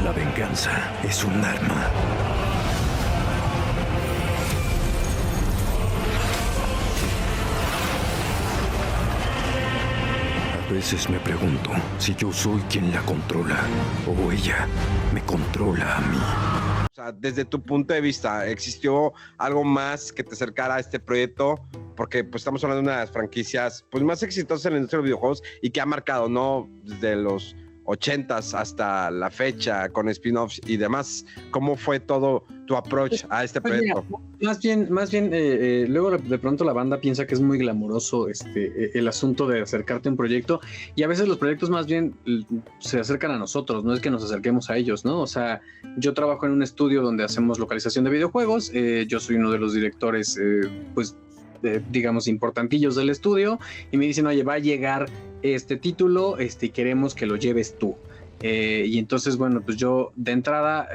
La venganza es un arma. A veces me pregunto si yo soy quien la controla o ella me controla a mí. O sea, desde tu punto de vista, ¿existió algo más que te acercara a este proyecto? Porque pues estamos hablando de una de las franquicias pues más exitosas en la industria de los videojuegos y que ha marcado, ¿no? Desde los 80s hasta la fecha, con spin-offs y demás. ¿Cómo fue todo tu approach a este proyecto? Más bien, luego de pronto la banda piensa que es muy glamuroso el asunto de acercarte a un proyecto, y a veces los proyectos más bien se acercan a nosotros, no es que nos acerquemos a ellos, ¿no? O sea, yo trabajo en un estudio donde hacemos localización de videojuegos, yo soy uno de los directores, digamos, importantillos del estudio, y me dicen, oye, va a llegar este título, y queremos que lo lleves tú. Y entonces, bueno, pues yo de entrada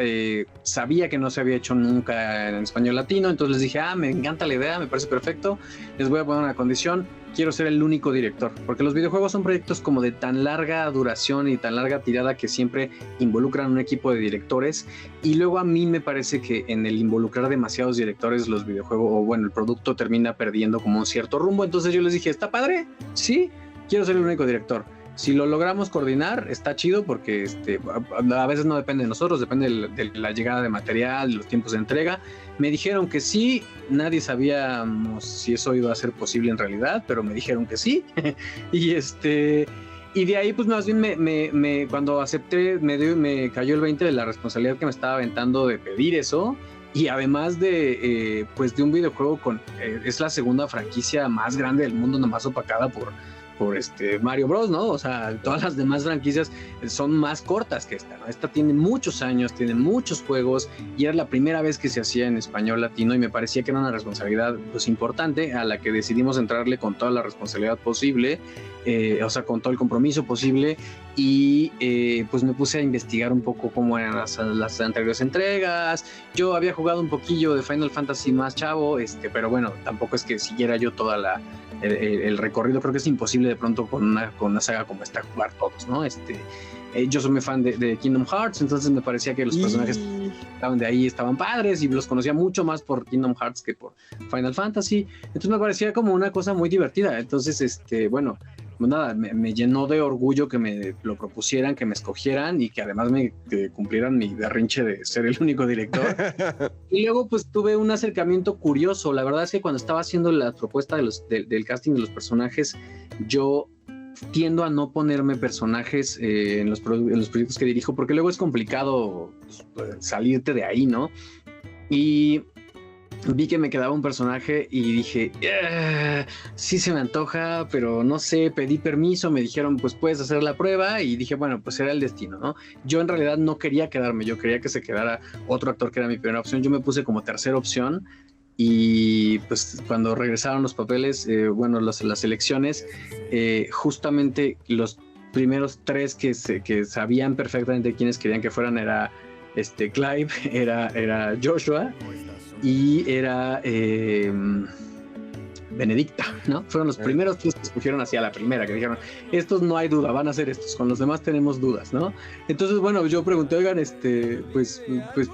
sabía que no se había hecho nunca en español latino, entonces les dije, me encanta la idea, me parece perfecto, les voy a poner una condición, quiero ser el único director, porque los videojuegos son proyectos como de tan larga duración y tan larga tirada que siempre involucran un equipo de directores, y luego a mí me parece que en el involucrar demasiados directores los videojuegos, o bueno, el producto termina perdiendo como un cierto rumbo. Entonces yo les dije, ¿está padre? Sí, quiero ser el único director. Si lo logramos coordinar, está chido, porque a veces no depende de nosotros, depende de la llegada de material, de los tiempos de entrega. Me dijeron que sí, nadie sabíamos si eso iba a ser posible en realidad, pero me dijeron que sí. Y de ahí, pues más bien cuando acepté, me cayó el 20 de la responsabilidad que me estaba aventando de pedir eso. Y además de un videojuego es la segunda franquicia más grande del mundo, nomás opacada por Mario Bros, ¿no? O sea, todas las demás franquicias son más cortas que esta, ¿no? Esta tiene muchos años, tiene muchos juegos, y era la primera vez que se hacía en español latino, y me parecía que era una responsabilidad pues importante, a la que decidimos entrarle con toda la responsabilidad posible, o sea, con todo el compromiso posible, y pues me puse a investigar un poco cómo eran las anteriores entregas. Yo había jugado un poquillo de Final Fantasy más chavo, pero bueno, tampoco es que siguiera yo toda el recorrido. Creo que es imposible de pronto con una saga como esta jugar todos, ¿no? Yo soy muy fan de Kingdom Hearts, entonces me parecía que los personajes que estaban de ahí estaban padres, y los conocía mucho más por Kingdom Hearts que por Final Fantasy. Entonces me parecía como una cosa muy divertida. Entonces, bueno, pues nada, me llenó de orgullo que me lo propusieran, que me escogieran, y que además que cumplieran mi berrinche de ser el único director. Y luego pues tuve un acercamiento curioso. La verdad es que cuando estaba haciendo la propuesta del casting de los personajes, yo tiendo a no ponerme personajes en los proyectos que dirijo, porque luego es complicado salirte de ahí, ¿no? Y vi que me quedaba un personaje y dije, sí se me antoja, pero no sé, pedí permiso, me dijeron, pues puedes hacer la prueba, y dije, bueno, pues era el destino, ¿no? Yo en realidad no quería quedarme, yo quería que se quedara otro actor que era mi primera opción. Yo me puse como tercera opción, y pues cuando regresaron los papeles, las elecciones, justamente los primeros tres que sabían perfectamente quiénes querían que fueran era Clive, era Joshua, y era Benedicta, ¿no? Fueron los primeros tres que escogieron hacia la primera, que dijeron, estos no hay duda, van a ser estos, con los demás tenemos dudas, ¿no? Entonces, bueno, yo pregunté, oigan, pues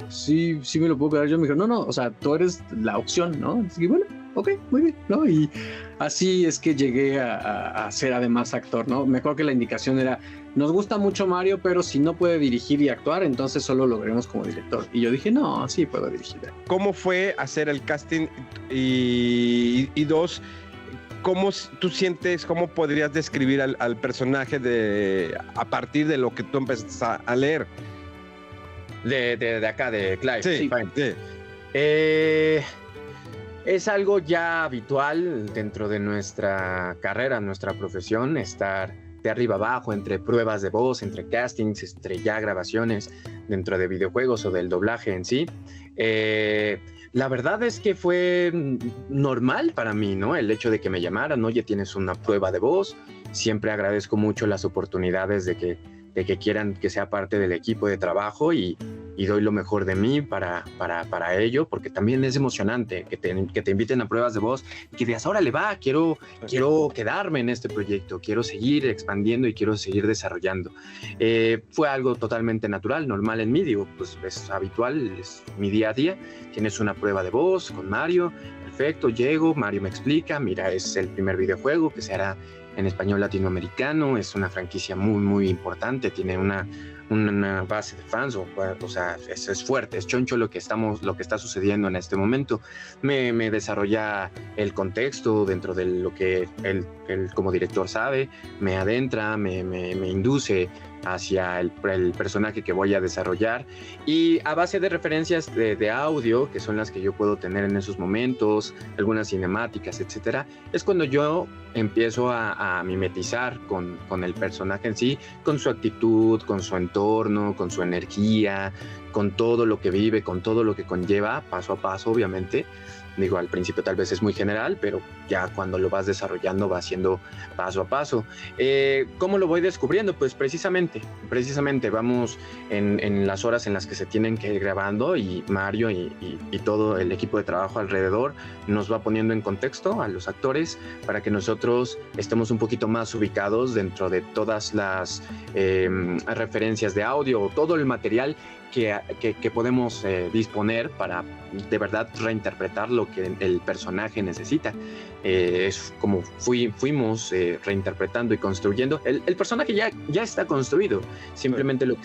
sí me lo puedo quedar. Yo me dijeron, no, o sea, tú eres la opción, ¿no? Así que bueno, ok, muy bien, ¿no? Y así es que llegué a ser además actor, ¿no? Me acuerdo que la indicación era, nos gusta mucho Mario, pero si no puede dirigir y actuar, entonces solo lo veremos como director. Y yo dije, no, sí puedo dirigir. ¿Cómo fue hacer el casting? Y dos, ¿cómo tú sientes, cómo podrías describir al personaje a partir de lo que tú empezaste a leer? De acá, de Clive. Sí. Es algo ya habitual dentro de nuestra carrera, nuestra profesión, estar de arriba abajo, entre pruebas de voz, entre castings, entre ya grabaciones dentro de videojuegos o del doblaje en sí. La verdad es que fue normal para mí, ¿no? El hecho de que me llamaran, oye, tienes una prueba de voz. Siempre agradezco mucho las oportunidades de que quieran que sea parte del equipo de trabajo, y doy lo mejor de mí para ello, porque también es emocionante que te inviten a pruebas de voz y que digas, órale, va, quiero quedarme en este proyecto, quiero seguir expandiendo y quiero seguir desarrollando. Fue algo totalmente natural, normal en mí, digo, pues es habitual, es mi día a día. Tienes una prueba de voz con Mario, perfecto, llego, Mario me explica, mira, es el primer videojuego que se hará en español latinoamericano, es una franquicia muy, muy importante, tiene una base de fans, o sea, es fuerte, es choncho lo que está sucediendo en este momento. Me desarrolla el contexto dentro de lo que él como director sabe, me adentra, me induce hacia el personaje que voy a desarrollar, y a base de referencias de audio, que son las que yo puedo tener en esos momentos, algunas cinemáticas, etcétera, es cuando yo empiezo a mimetizar con el personaje en sí, con su actitud, con su entorno, con su energía, con todo lo que vive, con todo lo que conlleva, paso a paso, obviamente. Digo, al principio tal vez es muy general, pero ya cuando lo vas desarrollando va siendo paso a paso. ¿Cómo lo voy descubriendo? Pues precisamente vamos en las horas en las que se tienen que ir grabando, y Mario y todo el equipo de trabajo alrededor nos va poniendo en contexto a los actores para que nosotros estemos un poquito más ubicados dentro de todas las referencias de audio o todo el material que podemos disponer para de verdad reinterpretar lo que el personaje necesita. Es como fuimos reinterpretando y construyendo. El personaje ya está construido. Simplemente lo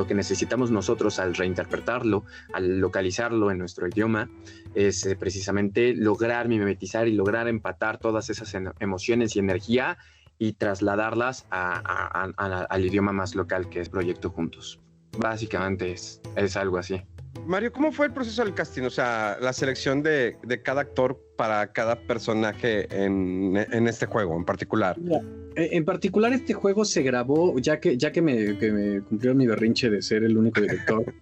que necesitamos nosotros al reinterpretarlo, al localizarlo en nuestro idioma, es precisamente lograr mimetizar y lograr empatar todas esas emociones y energía y trasladarlas al idioma más local, que es Proyecto Juntos. Básicamente es algo así. Mario, ¿cómo fue el proceso del casting? O sea, la selección de cada actor para cada personaje en este juego en particular. En particular, este juego se grabó, ya que me cumplió mi berrinche de ser el único director,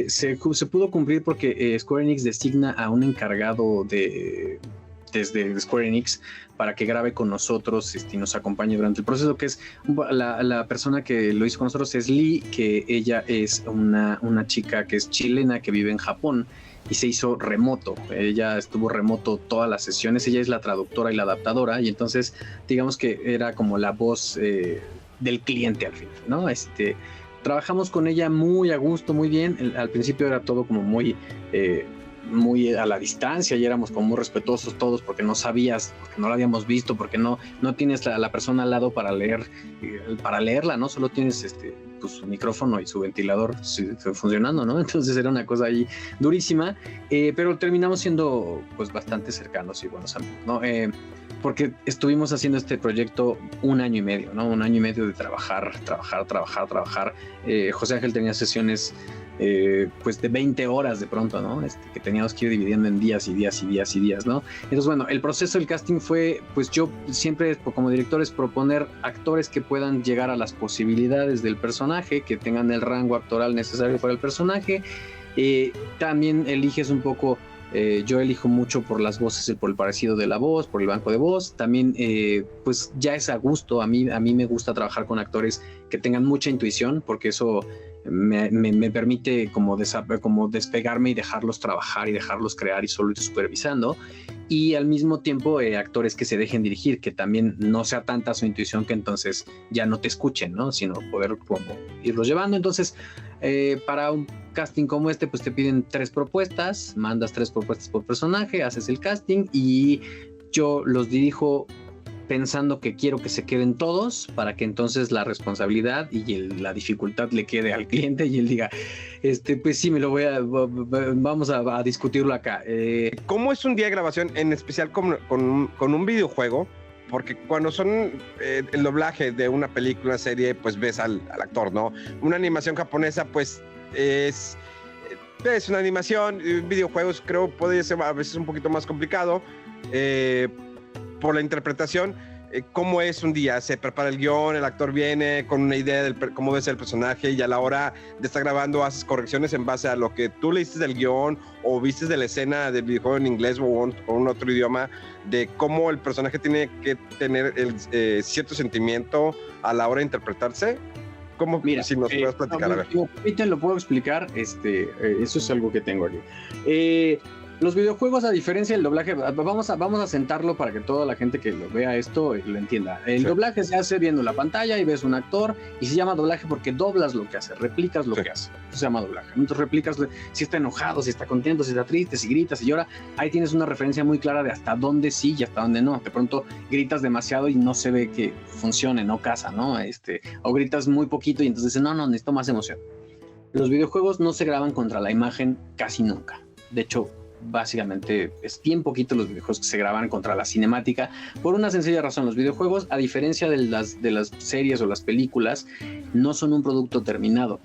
se pudo cumplir porque Square Enix designa a un encargado desde Square Enix para que grabe con nosotros y nos acompañe durante el proceso, que es la persona que lo hizo con nosotros es Lee, que ella es una chica que es chilena, que vive en Japón y se hizo remoto. Ella estuvo remoto todas las sesiones, ella es la traductora y la adaptadora, y entonces digamos que era como la voz del cliente al final, ¿no? Trabajamos con ella muy a gusto, muy bien. Al principio era todo como muy a la distancia, y éramos como muy respetuosos todos, porque no sabías, porque no la habíamos visto, porque no tienes la persona al lado para leerla, ¿no? Solo tienes pues, su micrófono y su ventilador funcionando, ¿no? Entonces era una cosa ahí durísima, pero terminamos siendo pues bastante cercanos y buenos amigos, ¿no? Porque estuvimos haciendo este proyecto 1 año y medio, ¿no? 1 año y medio de trabajar. José Ángel tenía sesiones pues de 20 horas de pronto, ¿no? Que teníamos que ir dividiendo en días y días, ¿no? Entonces, bueno, el proceso del casting fue, pues yo siempre como director es proponer actores que puedan llegar a las posibilidades del personaje, que tengan el rango actoral necesario para el personaje. También eliges un poco, yo elijo mucho por las voces, por el parecido de la voz, por el banco de voz. También, pues ya es a gusto. A mí me gusta trabajar con actores que tengan mucha intuición, porque eso me permite como despegarme y dejarlos trabajar y dejarlos crear y solo ir supervisando. Y al mismo tiempo actores que se dejen dirigir, que también no sea tanta su intuición que entonces ya no te escuchen, ¿no? Sino poder como irlos llevando. Entonces, para un casting como pues te piden 3 propuestas, mandas 3 propuestas por personaje, haces el casting y yo los dirijo pensando que quiero que se queden todos, para que entonces la responsabilidad y la dificultad le quede al cliente y él diga, pues sí, vamos a discutirlo acá. ¿Cómo es un día de grabación, en especial con un videojuego? Porque cuando son el doblaje de una película, una serie, pues ves al actor, ¿no? Una animación japonesa, pues es una animación. Videojuegos creo puede ser a veces un poquito más complicado por la interpretación. ¿Cómo es un día? ¿Se prepara el guión? ¿El actor viene con una idea de cómo debe ser el personaje y a la hora de estar grabando haces correcciones en base a lo que tú leíste del guión o viste de la escena del videojuego en inglés o un otro idioma, de cómo el personaje tiene que tener cierto sentimiento a la hora de interpretarse? ¿Cómo? Mira, si nos puedes platicar, a ver. Ahorita lo puedo explicar, eso es algo que tengo aquí. Los videojuegos, a diferencia del doblaje, vamos a sentarlo para que toda la gente que lo vea esto lo entienda. El doblaje se hace viendo la pantalla y ves un actor, y se llama doblaje porque doblas lo que hace, replicas lo que hace. Eso se llama doblaje. Entonces replicas si está enojado, si está contento, si está triste, si gritas, si llora. Ahí tienes una referencia muy clara de hasta dónde sí y hasta dónde no. De pronto gritas demasiado y no se ve que funcione, no casa, ¿no? O gritas muy poquito y entonces dices, no, necesito más emoción. Los videojuegos no se graban contra la imagen casi nunca. De hecho, básicamente es bien poquito los videojuegos que se graban contra la cinemática, por una sencilla razón. Los videojuegos, a diferencia de las series o las películas, no son un producto terminado.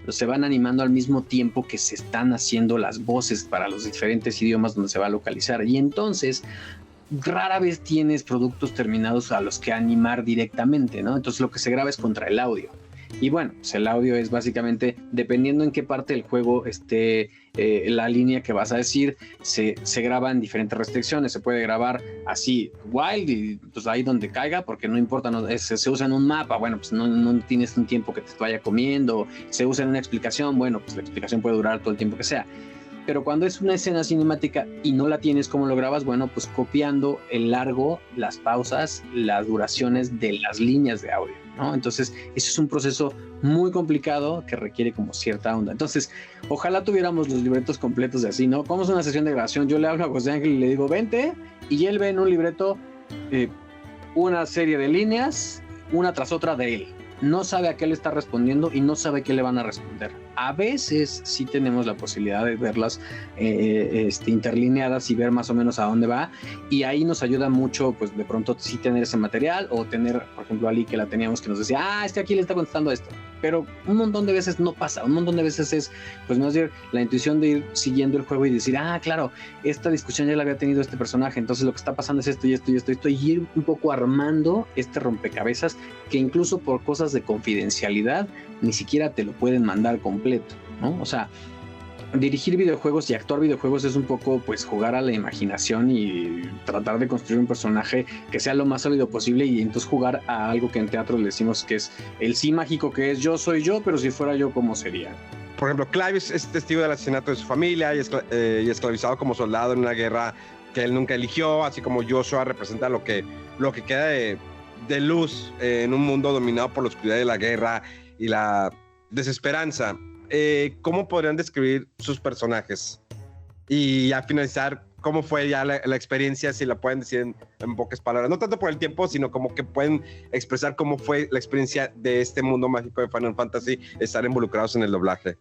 Se van animando al mismo tiempo que se están haciendo las voces para los diferentes idiomas donde se va a localizar, y entonces rara vez tienes productos terminados a los que animar directamente, ¿no? Entonces lo que se graba es contra el audio. Y bueno, pues el audio es básicamente, dependiendo en qué parte del juego esté la línea que vas a decir, se graba en diferentes restricciones. Se puede grabar así, wild, y pues ahí donde caiga, porque no importa, se usa en un mapa, bueno, pues no tienes un tiempo que te vaya comiendo. Se usa en una explicación, bueno, pues la explicación puede durar todo el tiempo que sea. Pero cuando es una escena cinemática y no la tienes, ¿cómo lo grabas? Bueno, pues copiando el largo, las pausas, las duraciones de las líneas de audio, ¿no? Entonces, eso es un proceso muy complicado que requiere como cierta onda. Entonces, ojalá tuviéramos los libretos completos de así, ¿no? Como es una sesión de grabación, yo le hablo a José Ángel y le digo, vente, y él ve en un libreto una serie de líneas, una tras otra de él. No sabe a qué le está respondiendo y no sabe qué le van a responder. A veces sí tenemos la posibilidad de verlas interlineadas y ver más o menos a dónde va, y ahí nos ayuda mucho, pues de pronto sí tener ese material, o tener, por ejemplo, a Ali, que la teníamos, que nos decía, es que aquí le está contestando esto, pero un montón de veces no pasa. Un montón de veces es, pues más bien, la intuición de ir siguiendo el juego y decir, claro, esta discusión ya la había tenido este personaje, entonces lo que está pasando es esto y esto y esto, y ir un poco armando este rompecabezas que incluso por cosas de confidencialidad ni siquiera te lo pueden mandar completo, ¿no? O sea, dirigir videojuegos y actuar videojuegos es un poco, pues, jugar a la imaginación y tratar de construir un personaje que sea lo más sólido posible, y entonces jugar a algo que en teatro le decimos que es el sí mágico, que es yo soy yo, pero si fuera yo, ¿cómo sería? Por ejemplo, Clive es testigo del asesinato de su familia y esclavizado como soldado en una guerra que él nunca eligió, así como Joshua representa lo que queda de luz en un mundo dominado por la oscuridad de la guerra y la desesperanza. ¿Cómo podrían describir sus personajes? Y a finalizar, ¿cómo fue ya la experiencia? Si la pueden decir en pocas palabras, no tanto por el tiempo, sino como que pueden expresar cómo fue la experiencia de este mundo mágico de Final Fantasy, estar involucrados en el doblaje.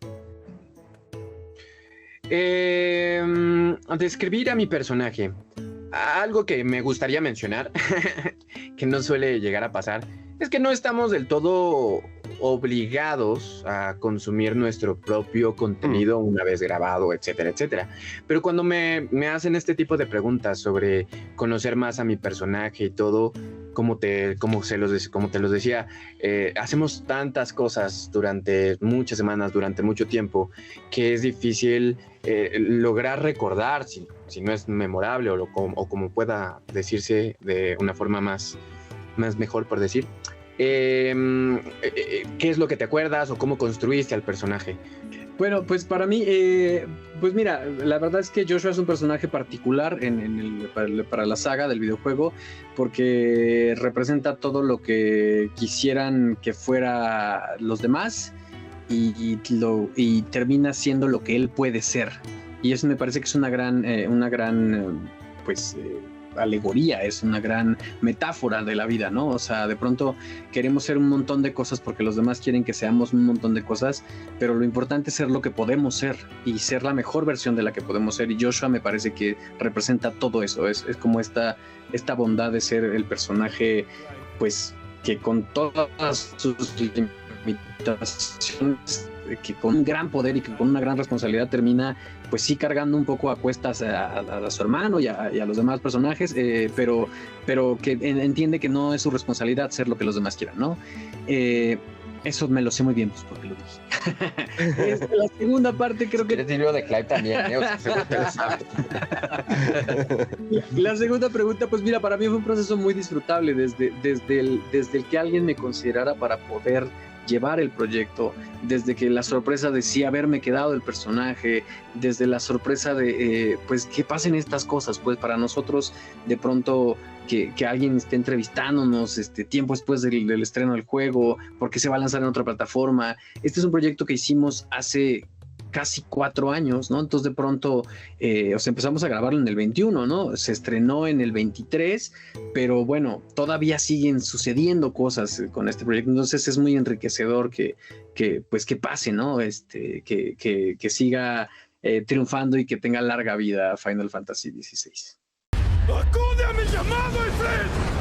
Describir a mi personaje. Algo que me gustaría mencionar, que no suele llegar a pasar, es que no estamos del todo obligados a consumir nuestro propio contenido una vez grabado, etcétera, etcétera. Pero cuando me hacen este tipo de preguntas sobre conocer más a mi personaje y todo, como te los decía, hacemos tantas cosas durante muchas semanas, durante mucho tiempo, que es difícil lograr recordar, si no es memorable o como pueda decirse de una forma más mejor por decir, ¿qué es lo que te acuerdas o cómo construiste al personaje? Bueno, pues para mí, pues mira, la verdad es que Joshua es un personaje particular para la saga del videojuego, porque representa todo lo que quisieran que fuera los demás y termina siendo lo que él puede ser. Y eso me parece que es una gran alegoría, es una gran metáfora de la vida, ¿no? O sea, de pronto queremos ser un montón de cosas porque los demás quieren que seamos un montón de cosas, pero lo importante es ser lo que podemos ser y ser la mejor versión de la que podemos ser, y Joshua me parece que representa todo eso. Es como esta bondad de ser el personaje, pues, que con todas sus limitaciones, que con un gran poder y que con una gran responsabilidad termina, pues sí, cargando un poco a cuestas a su hermano y a los demás personajes, pero que entiende que no es su responsabilidad ser lo que los demás quieran, ¿no? Eso me lo sé muy bien, pues porque lo dije. La segunda parte creo que... Eres libro de Clive también, ¿eh? O sea, seguro te lo sabes. La segunda pregunta, pues mira, para mí fue un proceso muy disfrutable desde el que alguien me considerara para poder llevar el proyecto, desde que la sorpresa de sí haberme quedado el personaje, desde la sorpresa de pues que pasen estas cosas, pues para nosotros de pronto que alguien esté entrevistándonos tiempo después del estreno del juego, porque se va a lanzar en otra plataforma. Este es un proyecto que hicimos hace casi 4 años, ¿no? Entonces de pronto, empezamos a grabarlo en el 21, ¿no? Se estrenó en el 23, pero bueno, todavía siguen sucediendo cosas con este proyecto, entonces es muy enriquecedor que pase, ¿no? Que siga triunfando y que tenga larga vida Final Fantasy XVI. ¡Acude a mi llamado, Efren!